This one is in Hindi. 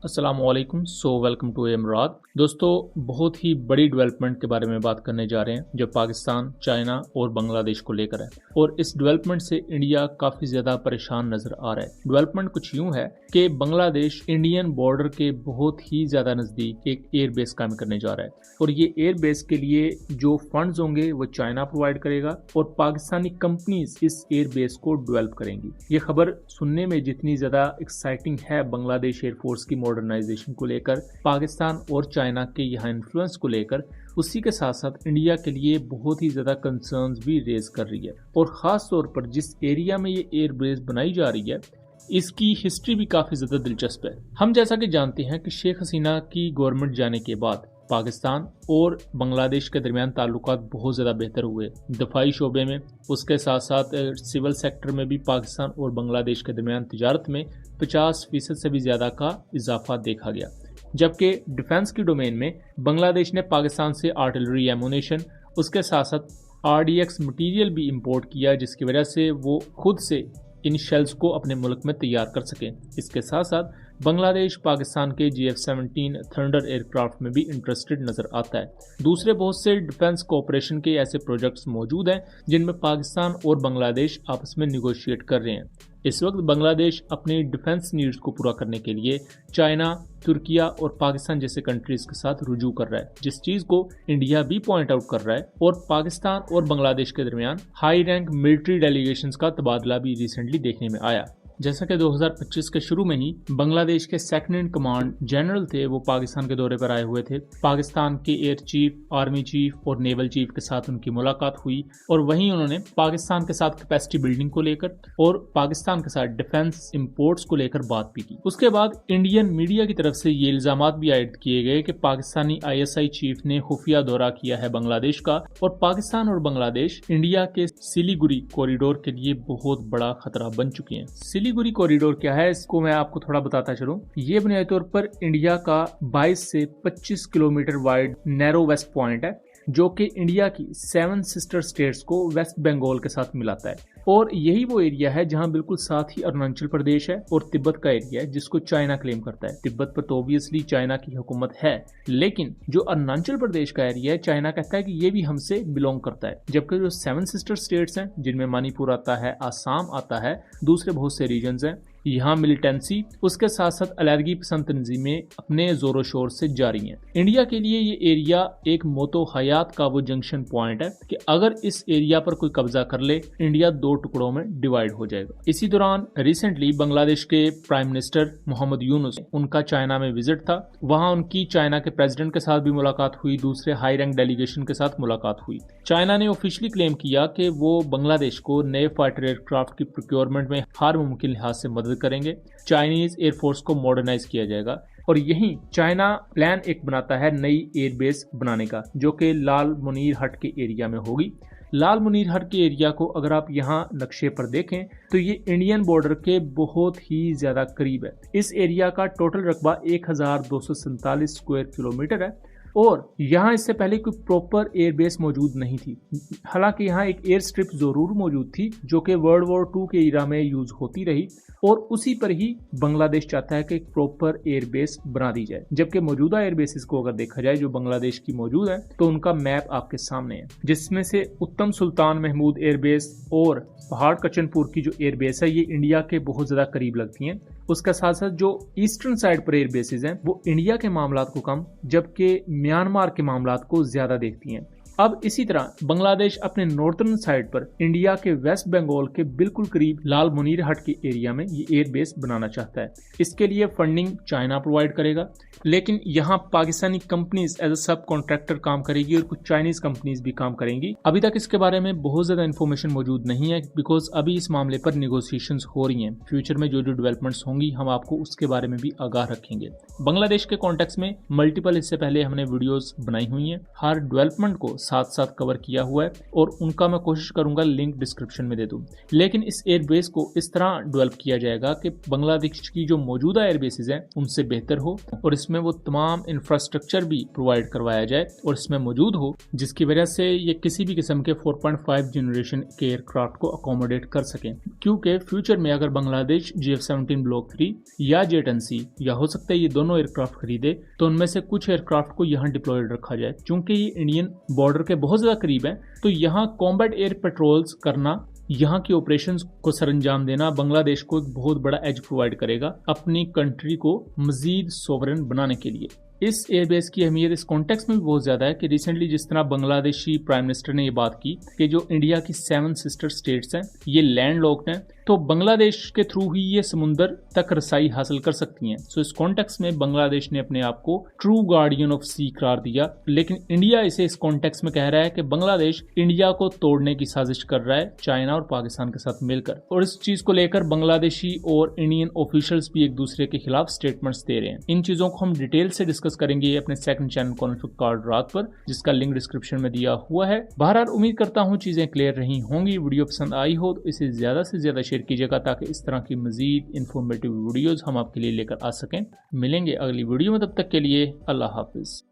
अस्सलाम वालेकुम। वेलकम टू इमरात। दोस्तों, बहुत ही बड़ी डेवलपमेंट के बारे में बात करने जा रहे हैं जो पाकिस्तान, चाइना और बांग्लादेश को लेकर है। और इस डेवलपमेंट से इंडिया काफ़ी ज़्यादा परेशान नज़र आ रहा है। डेवलपमेंट कुछ यूँ है कि बांग्लादेश इंडियन बॉर्डर के बहुत ही ज़्यादा नज़दीक एक एयर बेस कायम करने जा रहा है और ये एयर बेस के लिए जो फंड्स होंगे वो चाइना प्रोवाइड करेगा और पाकिस्तानी कंपनीज इस एयर बेस को डेवलप करेंगी। ये खबर सुनने में जितनी ज़्यादा एक्साइटिंग है बांग्लादेश एयरफोर्स की मॉडर्नाइजेशन को लेकर, पाकिस्तान और चाइना के यहाँ इन्फ्लुएंस को लेकर, उसी के साथ साथ इंडिया के लिए बहुत ही ज्यादा कंसर्न्स भी रेज कर रही है। और खास तौर पर जिस एरिया में ये एयर बेस बनाई जा रही है इसकी हिस्ट्री भी काफी ज्यादा दिलचस्प है। हम जैसा कि जानते हैं कि शेख हसीना की गवर्नमेंट जाने के बाद पाकिस्तान और बांग्लादेश के दरमियान ताल्लुकात बहुत ज़्यादा बेहतर हुए दफाई शोबे में। उसके साथ साथ सिविल सेक्टर में भी पाकिस्तान और बांग्लादेश के दरमियान तिजारत में 50% से भी ज़्यादा का इजाफा देखा गया। जबकि डिफेंस की डोमेन में बांग्लादेश ने पाकिस्तान से आर्टिलरी एमुनेशन, उसके साथ साथ RDX मटीरियल भी इंपोर्ट किया, जिसकी वजह से वो खुद से इन शेल्स को अपने मुल्क में तैयार कर सकें। इसके साथ साथ बांग्लादेश पाकिस्तान के GF-17 थंडर एयरक्राफ्ट में भी इंटरेस्टेड नजर आता है। दूसरे बहुत से डिफेंस कोऑपरेशन के ऐसे प्रोजेक्ट्स मौजूद हैं जिनमें पाकिस्तान और बांग्लादेश आपस में निगोशिएट कर रहे हैं। इस वक्त बांग्लादेश अपनी डिफेंस नीड्स को पूरा करने के लिए चाइना, तुर्किया और पाकिस्तान जैसे कंट्रीज के साथ रुजू कर रहा है, जिस चीज को इंडिया भी पॉइंट आउट कर रहा है। और पाकिस्तान और बांग्लादेश के दरमियान हाई रैंक मिलिट्री डेलीगेशंस का तबादला भी रिसेंटली देखने में आया। जैसा कि 2025 के शुरू में ही बांग्लादेश के सेकंड इन कमांड जनरल थे, वो पाकिस्तान के दौरे पर आए हुए थे। पाकिस्तान के एयर चीफ, आर्मी चीफ और नेवल चीफ के साथ उनकी मुलाकात हुई और वहीं उन्होंने पाकिस्तान के साथ कैपेसिटी बिल्डिंग को लेकर और पाकिस्तान के साथ डिफेंस इंपोर्ट्स को लेकर बात भी की। उसके बाद इंडियन मीडिया की तरफ से ये इल्जाम भी आयद किए गए कि पाकिस्तानी ISI चीफ ने खुफिया दौरा किया है बांग्लादेश का और पाकिस्तान और बांग्लादेश इंडिया के सिलीगुड़ी कॉरिडोर के लिए बहुत बड़ा खतरा बन चुके हैं। सिलीगुड़ी कॉरिडोर क्या है, इसको मैं आपको थोड़ा बताता चलूं। ये बुनियादी तौर पर इंडिया का 22 से 25 kilometre wide narrow waist point है जो कि इंडिया की 7 सिस्टर स्टेट्स को वेस्ट बंगाल के साथ मिलाता है। और यही वो एरिया है जहां बिल्कुल साथ ही अरुणाचल प्रदेश है और तिब्बत का एरिया है जिसको चाइना क्लेम करता है। तिब्बत पर तो ऑब्वियसली चाइना की हुकूमत है, लेकिन जो अरुणाचल प्रदेश का एरिया है चाइना कहता है कि ये भी हमसे बिलोंग करता है। जबकि जो 7 सिस्टर स्टेट्स हैं जिनमें मणिपुर आता है, आसाम आता है, दूसरे बहुत से रीजन्स हैं, यहाँ मिलिटेंसी उसके साथ साथ अलहदगी पसंद तंजीमें अपने जोरों शोर से जारी हैं। इंडिया के लिए ये एरिया एक मोतो हयात का वो जंक्शन पॉइंट है कि अगर इस एरिया पर कोई कब्जा कर ले, इंडिया 2 टुकड़ों में डिवाइड हो जाएगा। इसी दौरान रिसेंटली बांग्लादेश के प्राइम मिनिस्टर मोहम्मद यूनुस, उनका चाइना में विजिट था। वहां उनकी चाइना के प्रेसिडेंट के साथ भी मुलाकात हुई, दूसरे हाई रैंक डेलीगेशन के साथ मुलाकात हुई। चाइना ने ऑफिशियली क्लेम किया कि वो बांग्लादेश को नए फाइटर एयरक्राफ्ट की प्रोक्योरमेंट में हर मुमकिन लिहाज से मदद करेंगे। चाइनीज एयरफोर्स को मॉडर्नाइज किया जाएगा और यही चाइना प्लान एक बनाता है नई एयरबेस बनाने का जो कि लाल मुनीर हट के एरिया में होगी। लाल मुनीर हट के एरिया को अगर आप यहाँ नक्शे पर देखें तो ये इंडियन बॉर्डर के बहुत ही ज्यादा करीब है। इस एरिया का टोटल रकबा 1247 स्क्वायर किलोमीटर है और यहाँ इससे पहले कोई प्रॉपर एयरबेस मौजूद नहीं थी। हालांकि यहाँ एक एयर स्ट्रिप जरूर मौजूद थी जो कि वर्ल्ड वॉर 2 के इरा में यूज होती रही और उसी पर ही बांग्लादेश चाहता है कि एक प्रॉपर एयरबेस बना दी जाए। जबकि मौजूदा एयरबेसिस को अगर देखा जाए जो बांग्लादेश की मौजूद है तो उनका मैप आपके सामने है, जिसमें से उत्तम सुल्तान महमूद एयरबेस और पहाड़ कचनपुर की जो एयरबेस है ये इंडिया के बहुत ज्यादा करीब लगती हैं। उसका साथ साथ जो ईस्टर्न साइड पर एयरबेसिस हैं वो इंडिया के मामलात को कम जबकि म्यांमार के मामलात को ज्यादा देखती हैं। अब इसी तरह बांग्लादेश अपने नॉर्थर्न साइड पर इंडिया के वेस्ट बंगाल के बिल्कुल करीब लाल मुनीर हट के एरिया में ये एयरबेस बनाना चाहता है। इसके लिए फंडिंग चाइना प्रोवाइड करेगा, लेकिन यहाँ पाकिस्तानी कंपनीज एज अ सब कॉन्ट्रैक्टर काम करेगी और कुछ चाइनीज कंपनीज भी काम करेंगी। अभी तक इसके बारे में बहुत ज्यादा इन्फॉर्मेशन मौजूद नहीं है बिकॉज अभी इस मामले पर निगोशिएशंस हो रही हैं। फ्यूचर में जो जो डेवलपमेंट्स होंगी हम आपको उसके बारे में भी आगाह रखेंगे। बांग्लादेश के कॉन्टेक्स्ट में मल्टीपल इससे पहले हमने वीडियोस बनाई हुई हैं, हर डेवलपमेंट को साथ साथ कवर किया हुआ है और उनका मैं कोशिश करूंगा लिंक डिस्क्रिप्शन में दे दूं। लेकिन इस एयरबेस को इस तरह डेवलप किया जाएगा कि बांग्लादेश की जो मौजूदा एयरबेसेस हैं उनसे बेहतर हो और इसमें वो तमाम इंफ्रास्ट्रक्चर भी प्रोवाइड करवाया जाए और इसमें मौजूद हो जिसकी वजह से ये किसी भी किस्म के 4.5 जनरेशन के एयरक्राफ्ट को अकोमोडेट कर सकें। क्योंकि फ्यूचर में अगर बांग्लादेश GF-17 ब्लॉक 3 या J-10C या हो सकता है ये दोनों एयरक्राफ्ट खरीदे तो उनमें से कुछ एयरक्राफ्ट को यहाँ डिप्लॉयड रखा जाए। चूंकि ये इंडियन बॉर्डर के बहुत ज्यादा करीब है तो यहाँ कॉम्बैट एयर पेट्रोल्स करना, यहाँ की ऑपरेशंस को सरंजाम देना बांग्लादेश को एक बहुत बड़ा एज प्रोवाइड करेगा अपनी कंट्री को मजीद सोवरेन बनाने के लिए। इस एयरबेस की अहमियत इस कॉन्टेक्स्ट में भी बहुत ज्यादा है कि रिसेंटली जिस तरह बांग्लादेशी प्राइम मिनिस्टर ने ये बात की कि जो इंडिया की 7 सिस्टर स्टेट्स हैं ये लैंड लॉक्ड हैं, तो बांग्लादेश के थ्रू ही ये समुंदर तक रसाई हासिल कर सकती हैं। सो इस कॉन्टेक्स्ट में बांग्लादेश ने अपने आप को ट्रू गार्डियन ऑफ सी करार दिया, लेकिन इंडिया इसे इस कॉन्टेक्स्ट में कह रहा है कि बांग्लादेश इंडिया को तोड़ने की साजिश कर रहा है चाइना और पाकिस्तान के साथ मिलकर। और इस चीज को लेकर बांग्लादेशी और इंडियन ऑफिशियल्स भी एक दूसरे के खिलाफ स्टेटमेंट्स दे रहे हैं। इन चीजों को हम डिटेल से डिस्कस करेंगे अपने सेकंड चैनल कॉन्फ्लिक्ट कार्ड रात पर, जिसका लिंक डिस्क्रिप्शन में दिया हुआ है। बहरहाल उम्मीद करता हूँ चीजें क्लियर रही होंगी। वीडियो पसंद आई हो तो इसे ज्यादा से ज्यादा शेयर कीजिएगा ताकि इस तरह की मजीद इंफॉर्मेटिव वीडियोस हम आपके लिए लेकर आ सकें। मिलेंगे अगली वीडियो में, तब तक के लिए अल्लाह हाफिज।